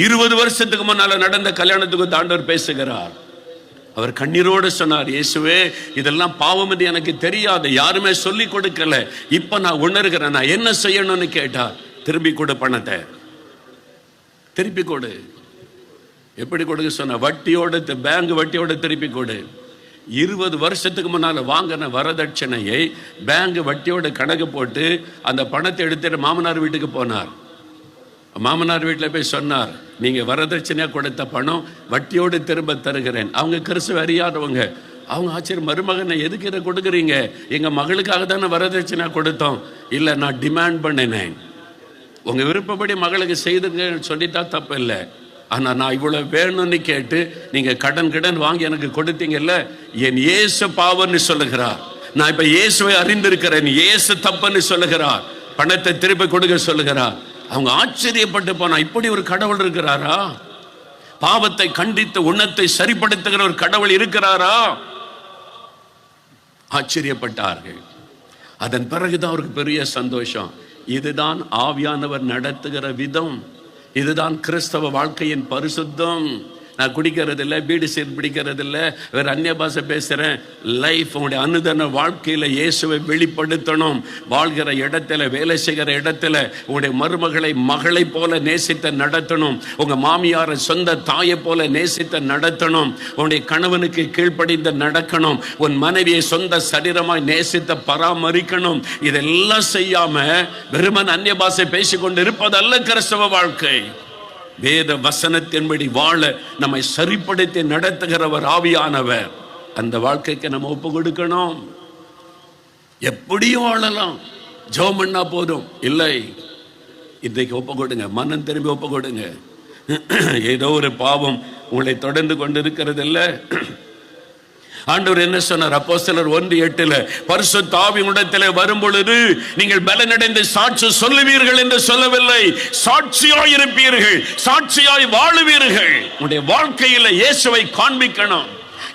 20 வருஷத்துக்கு முன்னால நடந்த கல்யாணத்துக்கு ஆண்டவர் பேசுகிறார். அவர் கண்ணீரோடு சொன்னார், இயேசுவே இதெல்லாம் பாவம் என்று எனக்கு தெரியாது, யாருமே சொல்லி கொடுக்கல, இப்ப நான் உணர்கிறேன், நான் என்ன செய்யணும்னு கேட்டார். திருப்பி கொடு பணத்தை, திருப்பி கொடு. எப்படி கொடுக்க சொன்ன? வட்டியோட, பேங்க் வட்டியோட திருப்பி கொடு. 20 வருஷத்துக்கு முன்னால வாங்கின வரதட்சணையை பேங்க் வட்டியோட கணக்கு போட்டு அந்த பணத்தை எடுத்துட்டு மாமனார் வீட்டுக்கு போனார். மாமனார் வீட்டில் போய் சொன்னார், நீங்க வரதட்சணையா கொடுத்த பணம் வட்டியோடு திரும்ப தருகிறேன். அவங்க கிறிஸ்துவ அறியாதவங்க. அவங்க ஆச்சரியம், மருமகனை எதுக்கு இதை கொடுக்குறீங்க? எங்க மகளுக்காக தானே வரதட்சணையா கொடுத்தோம். இல்லை, நான் டிமாண்ட் பண்ணினேன். உங்க விருப்பப்படி மகளுக்கு செய்துங்க சொல்லிட்டா தப்பு இல்லை. ஆனா நான் இவ்வளவு வேணும்னு கேட்டு நீங்க கடன் வாங்கி எனக்கு கொடுத்தீங்கல்ல, என் இயேசு பாவம்னு சொல்லுகிறார். நான் இப்ப இயேசுவை அறிந்திருக்கிறேன், இயேசு தப்புன்னு சொல்லுகிறார். பணத்தை திருப்பி கொடுக்க சொல்லுகிறார். அவங்க ஆச்சரியப்பட்டு போனா, இப்படி ஒரு கடவுள் இருக்கிறாரா? பாவத்தை கண்டித்து உன்னத்தை சரிப்படுத்துகிற ஒரு கடவுள் இருக்கிறாரா? ஆச்சரியப்பட்டார்கள். அதன் பிறகுதான் அவருக்கு பெரிய சந்தோஷம். இதுதான் ஆவியானவர் நடத்துகிற விதம், இதுதான் கிறிஸ்தவ வாழ்க்கையின் பரிசுத்தம். நான் குடிக்கிறது இல்லை, பீடி சீர் பிடிக்கிறது இல்லை, வேற அந்நிய பாஷை பேசுறேன். லைஃப் உங்களுடைய அனுதின வாழ்க்கையில இயேசுவை வெளிப்படுத்தணும். வாழ்கிற இடத்துல, வேலை செய்கிற இடத்துல உங்களுடைய மருமகளை மகளை போல நேசித்த நடத்தணும். உங்க மாமியாரை சொந்த தாயை போல நேசித்த நடத்தணும். உன்னுடைய கணவனுக்கு கீழ்ப்படிந்து நடக்கணும். உன் மனைவியை சொந்த சரீரமாய் நேசித்த பராமரிக்கணும். இதெல்லாம் செய்யாம வெறுமன் அந்நிய பாஷை பேசிக்கொண்டு இருப்பதல்ல கிறிஸ்தவ வாழ்க்கை. வேத வசனத்தின்படி வாழ நம்மை சரிப்படுத்தி நடத்துகிறவர் ஆவியானவர். அந்த வாழ்க்கைக்கு நம்ம ஒப்பு கொடுக்கணும். எப்படியும் வாழலாம், ஜெபம் பண்ணா போதும். இல்லை, இன்றைக்கு ஒப்பு கொடுங்க, மனம் திரும்பி ஒப்பு கொடுங்க. ஏதோ ஒரு பாவம் உங்களை தொடர்ந்து கொண்டு இருக்கிறது இல்லை. ஆண்டவர் என்ன சொன்னார்? அப்போஸ்தலர் 1:8 பரிசுத்த ஆவி உம்மிடத்திலே வரும் பொழுது நீங்கள் பலனடைந்து சாட்சி சொல்லுவீர்கள் என்று சொல்லவில்லை, சாட்சியாய் இருப்பீர்கள், சாட்சியாய் வாழுவீர்கள். உங்களுடைய வாழ்க்கையில இயேசுவை காண்பிக்கணும்.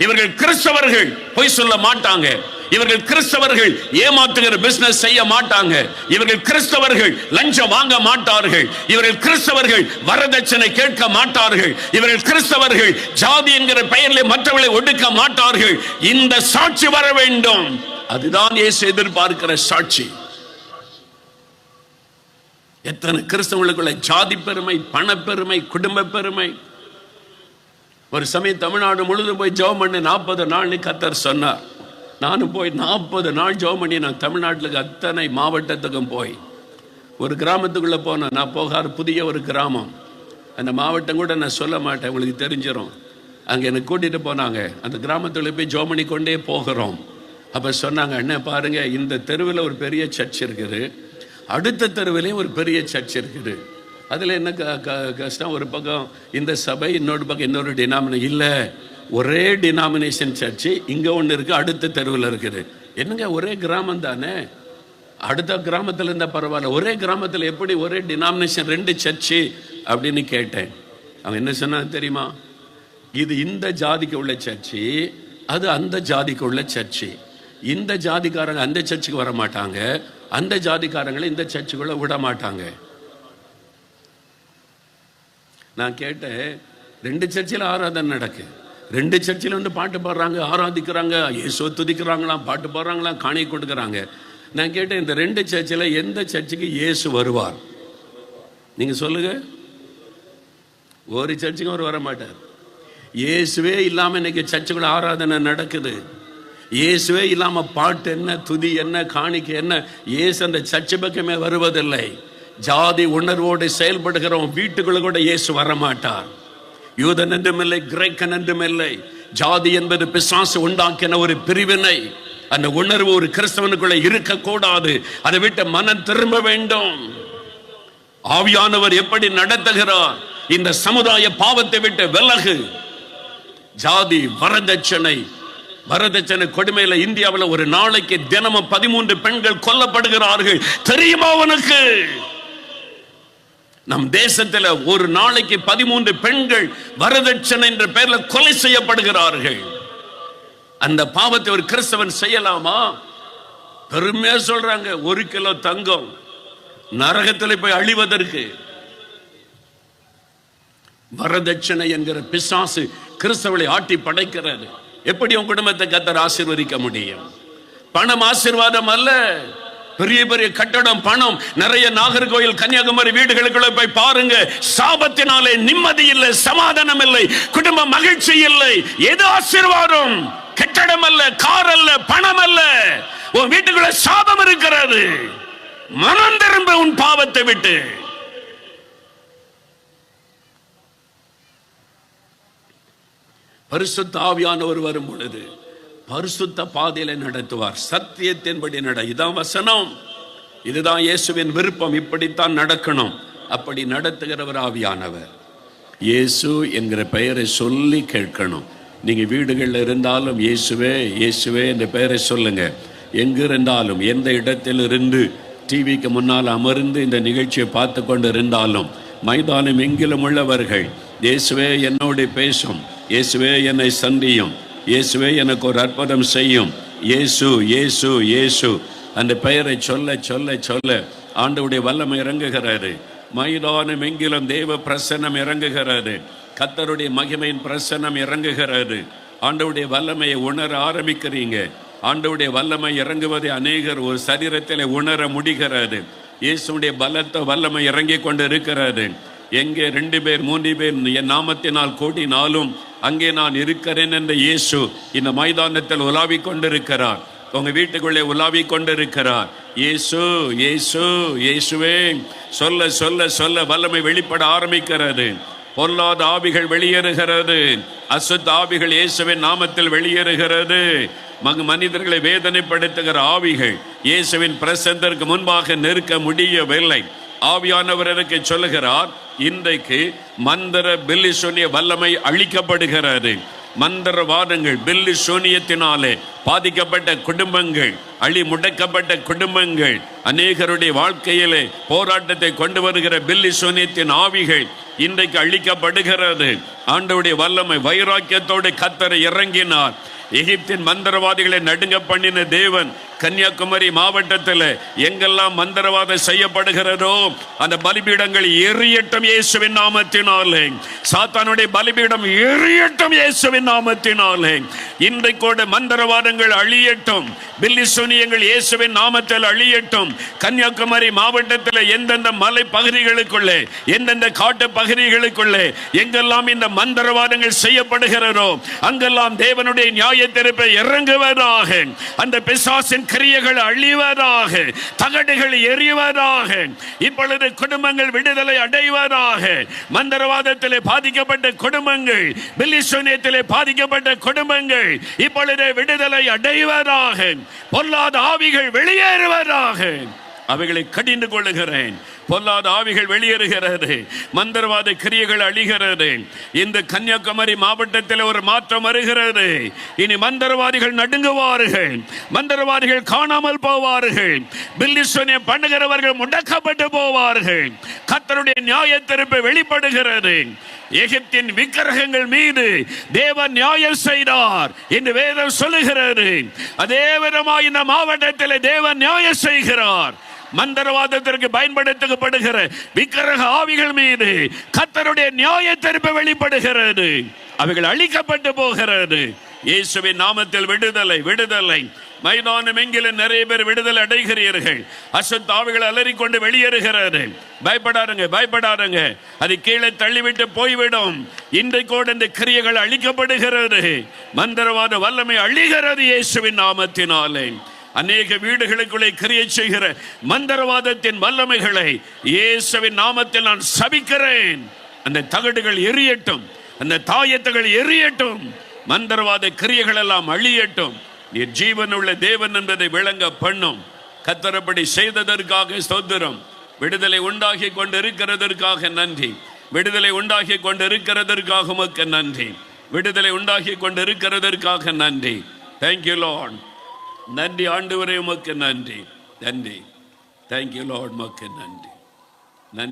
இவர்கள் கிறிஸ்தவர்கள் பொய் சொல்ல மாட்டாங்க. இவர்கள் கிறிஸ்தவர்கள் ஏமாத்துகிற பிசினஸ் செய்ய மாட்டாங்க. இவர்கள் கிறிஸ்தவர்கள் லஞ்சம் வாங்க மாட்டார்கள். இவர்கள் கிறிஸ்தவர்கள் வரதட்சணை கேட்க மாட்டார்கள். இவர்கள் கிறிஸ்தவர்கள் ஜாதி என்கிற பெயரில் மற்றவர்களை ஒடுக்க மாட்டார்கள். இந்த சாட்சி வர வேண்டும். அதுதான் இயேசு எதிர்பார்க்கிற சாட்சி. எத்தனை கிறிஸ்தவர்களுக்குள்ள ஜாதி பெருமை, பணப்பெருமை, குடும்ப பெருமை. ஒரு சமயம் தமிழ்நாடு முழுதும் போய் ஜெபம் பண்ணி 40 நாள் கர்த்தர் சொன்னார். நானும் போய் 40 நாள் ஜெபம் பண்ணி நான் தமிழ்நாட்டுக்கு அத்தனை மாவட்டத்துக்கும் போய் ஒரு கிராமத்துக்குள்ளே போனேன். நான் போகாத புதிய ஒரு கிராமம், அந்த மாவட்டம் கூட நான் சொல்ல மாட்டேன், உங்களுக்கு தெரிஞ்சிடும். அங்கே என்னை கூட்டிகிட்டு போனாங்க. அந்த கிராமத்தில் போய் ஜெபம் பண்ணி கொண்டே போகிறோம். அப்போ சொன்னாங்க, அண்ணன் பாருங்க, இந்த தெருவில் ஒரு பெரிய சர்ச் இருக்குது, அடுத்த தெருவிலையும் ஒரு பெரிய சர்ச் இருக்குது. அதில் என்ன கஷ்டம், ஒரு பக்கம் இந்த சபை, இன்னொரு பக்கம் இன்னொரு டினாமினேஷன் இல்லை, ஒரே டினாமினேஷன் சர்ச்சு இங்கே ஒன்று இருக்குது, அடுத்த தெருவில் இருக்குது. என்னங்க ஒரே கிராமம் தானே, அடுத்த கிராமத்தில் இருந்தால் பரவாயில்ல, ஒரே கிராமத்தில் எப்படி ஒரே டினாமினேஷன் 2 சர்ச்சு அப்படின்னு கேட்டேன். அவங்க என்ன சொன்னாங்க தெரியுமா, இது இந்த ஜாதிக்கு உள்ள சர்ச்சு, அது அந்த ஜாதிக்கு உள்ள சர்ச்சு. இந்த ஜாதிக்காரங்க அந்த சர்ச்சுக்கு வர மாட்டாங்க, அந்த ஜாதிக்காரங்களை இந்த சர்ச்சுக்குள்ள விட மாட்டாங்க. நான் கேட்டேன், 2 சர்ச்சில் ஆராதனை நடக்கு, 2 சர்ச்சில் வந்து பாட்டு பாடுறாங்க, ஆராதிக்கிறாங்க, இயேசுவை துதிக்கிறாங்களாம், பாட்டு பாடுறாங்களாம், காணிக்கை கொடுக்குறாங்க. நான் கேட்டேன், இந்த 2 சர்ச்சில் எந்த சர்ச்சுக்கு இயேசு வருவார்? நீங்கள் சொல்லுங்க. ஒரு சர்ச்சுக்கும் அவர் வர மாட்டார். இயேசுவே இல்லாமல் இன்னைக்கு சர்ச்சுக்குள்ள ஆராதனை நடக்குது. இயேசுவே இல்லாமல் பாட்டு என்ன, துதி என்ன, காணிக்கை என்ன, இயேசு அந்த சர்ச்சை பக்கமே வருவதில்லை. ஜாதி உணர்வோடு செயல்படுகிறோம் வீட்டுக்குள்ள கூட இயேசு வரமாட்டார். யூதன் என்றும் இல்லை, கிரேக்கன் என்றும் இல்லை. ஜாதி என்பது பிசாசு உண்டாக்கின ஒரு பிரிவினை. அந்த உணர்வு ஒரு கிறிஸ்தவனுக்குள்ள இருக்கக்கூடாது. அதை விட்டு மனம் திரும்ப வேண்டும். ஆவியானவர் எப்படி நடத்துகிறார்? இந்த சமுதாய பாவத்தை விட்டு விலகு. ஜாதி வரதட்சணை கொடுமையில இந்தியாவில் ஒரு நாளைக்கு தினமும் 13 பெண்கள் கொல்லப்படுகிறார்கள். தெரியுமா உனக்கு? நம் தேசத்தில் ஒரு நாளைக்கு 13 பெண்கள் வரதட்சணை என்ற பெயரில் கொலை செய்யப்படுகிறார்கள். அந்த பாவத்தை ஒரு கிறிஸ்தவன் செய்யலாமா? பெருமையா சொல்றாங்க, 1 கிலோ தங்கம் நரகத்தில் போய் அழிவதற்கு. வரதட்சணை என்கிற பிசாசு கிறிஸ்தவனை ஆட்டி படைக்கிறது. எப்படி உன் குடும்பத்தை கர்த்தர் ஆசீர்வதிக்க முடியும்? பணம் ஆசீர்வாதம் அல்ல. பெரிய பெரிய கட்டடம், பணம் நிறைய, நாகர்கோயில், கன்னியாகுமரி வீடுகளுக்குள்ள போய் பாருங்க. சாபத்தினாலே நிம்மதி இல்லை, சமாதானம் இல்லை, குடும்ப மகிழ்ச்சி இல்லை. எது ஆசீர்வாதம்? கட்டடம் அல்ல, கார் அல்ல, பணம் அல்ல. உன் வீட்டுக்குள்ள சாபம் இருக்கிறது. மனம் திரும்ப உன் பாவத்தை விட்டு. பரிசுத்த ஆவியானவர் வரும் பொழுது பரிசுத்த பாதையில நடத்துவார். சத்தியத்தின்படி நட. இதான் வசனம், இதுதான் இயேசுவின் விருப்பம். இப்படித்தான் நடக்கணும். அப்படி நடத்துகிறவர் ஆவியானவர். இயேசு என்கிற பெயரை சொல்லி கேட்கணும். நீங்க வீடுகளில் இருந்தாலும் இயேசுவே இயேசுவே என்ற பெயரை சொல்லுங்க. எங்கிருந்தாலும், எந்த இடத்தில் இருந்து டிவிக்கு முன்னால் அமர்ந்து இந்த நிகழ்ச்சியை பார்த்து கொண்டு இருந்தாலும், மைதானம் எங்கிலும் உள்ளவர்கள், இயேசுவே என்னோடு பேசும், இயேசுவே என்னை சந்தியும், இயேசுவே எனக்கு ஒரு அற்புதம் செய்யும், இயேசு இயேசு இயேசு அந்த பெயரை சொல்ல சொல்ல சொல்ல ஆண்டவருடைய வல்லமை இறங்குகிறாரு. மைதானம் எங்கிலும் தேவ பிரசன்னம் இறங்குகிறாரு. கர்த்தருடைய மகிமையின் பிரசன்னம் இறங்குகிறாரு. ஆண்டவருடைய வல்லமையை உணர ஆரம்பிக்கிறீங்க. ஆண்டவருடைய வல்லமை இறங்குவதை அநேகர் ஒரு சரீரத்தில் உணர முடிகிறது. இயேசுடைய பலத்த வல்லமை இறங்கி கொண்டு இருக்கிறது. எங்கே 2 பேர் 3 பேர் என் நாமத்தினால் கூடினாலும் அங்கே நான் இருக்கிறேன் என்ற இயேசு இந்த மைதானத்தில் உலாவிக் கொண்டிருக்கிறார். உங்க வீட்டுக்குள்ளே உலாவிக் கொண்டிருக்கிறார். இயேசு இயேசு இயேசுவே சொல்ல சொல்ல சொல்ல வல்லமை வெளிப்பட ஆரம்பிக்கிறது. பொல்லாத ஆவிகள் வெளியேறுகிறது. அசுத்த ஆவிகள் இயேசுவின் நாமத்தில் வெளியேறுகிறது. மனிதர்களை வேதனைப்படுத்துகிற ஆவிகள் இயேசுவின் பிரசன்னத்திற்கு முன்பாக நெருக்க முடியவில்லை. ஆவியானவர் எனக்கு சொல்லுகிறார், இன்றைக்கு மந்திர பில்லி சொன்னிய வல்லமை அழிக்கப்படுகிறது. மந்திரவாதங்கள், பில்லி சூனியத்தினாலே பாதிக்கப்பட்ட குடும்பங்கள், முடக்கப்பட்ட குடும்பங்கள், அநேகருடைய வாழ்க்கையிலே போராட்டத்தை கொண்டு வருகிற பில்லி சூனியத்தின் ஆவிகள் இன்றைக்கு அழிக்கப்படுகிறது. ஆண்டவருடைய வல்லமை வைராக்கியத்தோடு கர்த்தர் இறங்கினார். எகிப்தின் மந்திரவாதிகளை நடுங்க பண்ணின தேவன் கன்னியாகுமரி மாவட்டத்தில் எங்கெல்லாம் மந்திரவாதம் செய்யப்படுகிறதோ அந்த பலிபீடங்கள் எரியட்டும் இயேசுவின் நாமத்தினாலே. சாத்தானுடைய பலிபீடம் எரியட்டும் இயேசுவின் நாமத்தினாலே. இன்றைக்கோட மந்திரவாதங்கள் அழியட்டும், பில்லி சூனியங்கள் இயேசுவின் நாமத்தில் அழியட்டும். கன்னியாகுமரி மாவட்டத்தில் எந்தெந்த மலை பகுதிகளுக்குள்ளே, எந்தெந்த காட்டு பகுதிகளுக்குள்ளே எங்கெல்லாம் இந்த மந்திரவாதங்கள் செய்யப்படுகிறதோ அங்கெல்லாம் தேவனுடைய நியாய தீர்ப்பு இறங்குவதாக. அந்த பிசாசின் கிரியைகள் அழிவதாக, தகடுகள் எரிவதாக. இப்பொழுது குடும்பங்கள் விடுதலை அடைவதாக. மந்திரவாதத்திலே பாதிக்கப்பட்ட குடும்பங்கள், பில்லி சூனியத்திலே பாதிக்கப்பட்ட குடும்பங்கள் இப்பொழுது விடுதலை அடைவதாக. பொல்லாத ஆவிகள் வெளியேறுவதாக. அவைகளை கடிந்து கொள்ளுகிறேன். பொல்லாத ஆவிகள் வெளியேறுகிறது, மந்திரவாத கிரியைகள் அழிகிறது. இந்த கன்னியாகுமரி மாவட்டத்தில் ஒரு மாற்றம் வருகிறது. இனி மந்திரவாதிகள் நடுங்குவார்கள், மந்திரவாதிகள் காணாமல் போவார்கள், பில்லி சூனியம் பண்ணுகிறவர்கள் முடக்கப்பட்டு போவார்கள். கர்த்தருடைய நியாய தீர்ப்பு வெளிப்படுகிறது. எகிப்தின் விக்கிரகங்கள் மீது தேவன் நியாயம் செய்தார் என்று வேதம் சொல்லுகிறது. அதே விதமாக இந்த மாவட்டத்தில் தேவன் நியாயம் செய்கிறார். மந்திரவாதத்திற்கு பயன்படுத்தப்படுகிற விக்கிரக ஆவிகள் மீது கர்த்தருடைய நியாய தீர்ப்பு வெளிப்படுகிறது. அவைகள் அழிக்கப்பட்டு போகிறது. இயேசுவின் நாமத்தில் விடுதலை, விடுதலை. மைதானம் எங்கிலும் நிறைய பேர் விடுதலை அடைகிறீர்கள். அசுத்த ஆவிகள் அலறிக்கொண்டு வெளியேறுகிறது. பயப்படாருங்க, பயப்படாருங்க. அது கீழே தள்ளிவிட்டு போய்விடும். இன்றைக்கோடு இந்த கிரியைகள் அழிக்கப்படுகிறது. மந்திரவாத வல்லமை அழிகிறது இயேசுவின் நாமத்தினாலே. அநேக வீடுகளுக்குள்ளே கிரியை செய்கிற மந்திரவாதத்தின் வல்லமைகளை இயேசுவின் நாமத்தில் நான் சபிக்கிறேன். அந்த தகடுகள் எரியட்டும், அந்த தாயத்துகள் எரியட்டும், மந்திரவாத கிரியைகள் எல்லாம் அழியட்டும். நீர் ஜீவனுள்ள தேவன் என்பதை விளங்க பண்ணும். கர்த்தரப்படி செய்ததற்காக ஸ்தோத்திரம். விடுதலை உண்டாகி கொண்டு இருக்கிறதற்காக நன்றி. விடுதலை உண்டாகி கொண்டு இருக்கிறதற்காக உமக்கு நன்றி. விடுதலை உண்டாகி கொண்டு இருக்கிறதற்காக நன்றி. Thank you Lord. நன்றி ஆண்டவரே, உமக்கு நன்றி, நன்றி. தேங்க்யூ லார்ட், உமக்கு நன்றி.